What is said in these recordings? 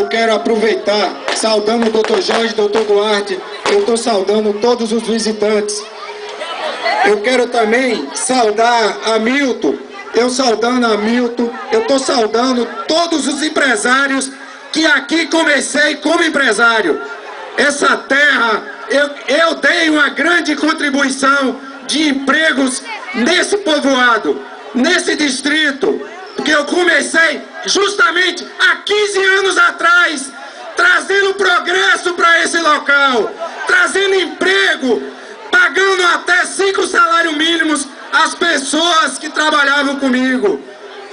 eu quero aproveitar, saudando o Dr. Jorge, Dr. Duarte, eu estou saudando todos os visitantes. Eu quero também saudar a Milton, eu estou saudando todos os empresários que aqui comecei como empresário. Essa terra, eu dei uma grande contribuição de empregos nesse povoado, nesse distrito, porque eu comecei justamente há 15 anos atrás, trazendo progresso para esse local, trazendo emprego, pagando até 5 salários mínimos às pessoas que trabalhavam comigo.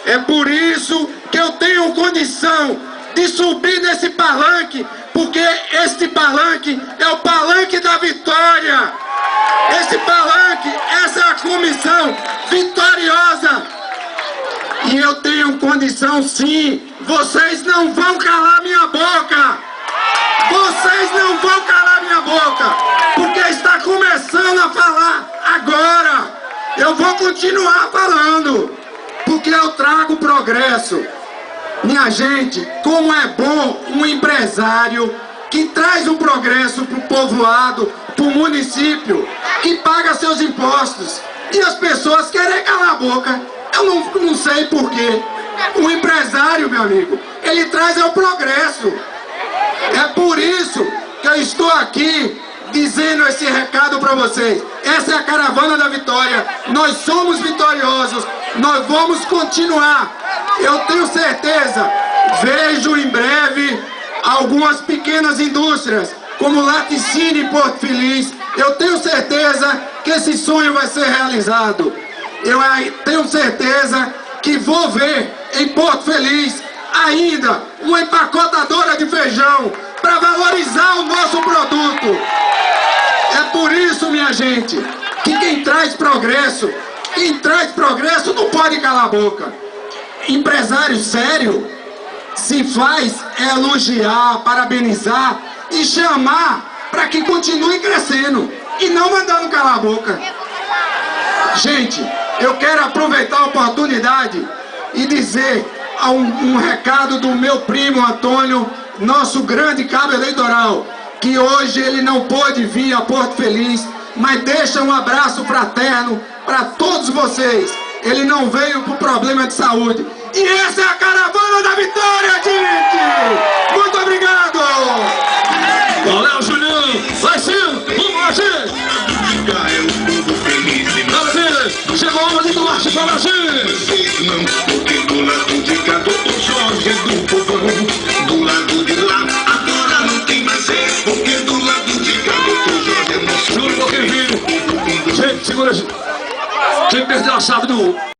É por isso que eu tenho condição de subir nesse palanque, porque este palanque é o palanque da vitória. Este palanque, essa é a comissão vitoriosa. E eu tenho condição sim. Vocês não vão calar minha boca. Vocês não vão calar minha boca, porque está começando a falar agora. Eu vou continuar falando, porque eu trago progresso. Minha gente, como é bom um empresário que traz um progresso para o povoado, para o município, que paga seus impostos. E as pessoas querem calar a boca. Eu não sei porquê. O empresário, meu amigo, ele traz o progresso. É por isso que eu estou aqui dizendo esse recado para vocês. Essa é a caravana da vitória. Nós somos vitoriosos. Nós vamos continuar. Eu tenho certeza. Vejo em breve algumas pequenas indústrias, como Laticínio e Porto Feliz. Eu tenho certeza que esse sonho vai ser realizado. Eu tenho certeza que vou ver em Porto Feliz ainda uma empacotadora de feijão para valorizar o nosso produto. É por isso, minha gente, que quem traz progresso não pode calar a boca. Empresário sério se faz elogiar, parabenizar e chamar para que continue crescendo e não mandando calar a boca. Gente, eu quero aproveitar a oportunidade e dizer um recado do meu primo Antônio, nosso grande cabo eleitoral, que hoje ele não pôde vir a Porto Feliz, mas deixa um abraço fraterno para todos vocês. Ele não veio por problema de saúde. E essa é a caravana da vitória, gente! Muito obrigado! Valeu, Julião! Vai sim! Vamos lá, gente! Chegou a hora de tomar para gente! Porque do lado de cá, Dr. Jorge é do povão. Do lado de lá, agora não tem mais erro. Porque do lado de cá, Dr. Jorge é nosso. Segura um pouquinho, filho! Gente, segura! Quem perdeu a chave do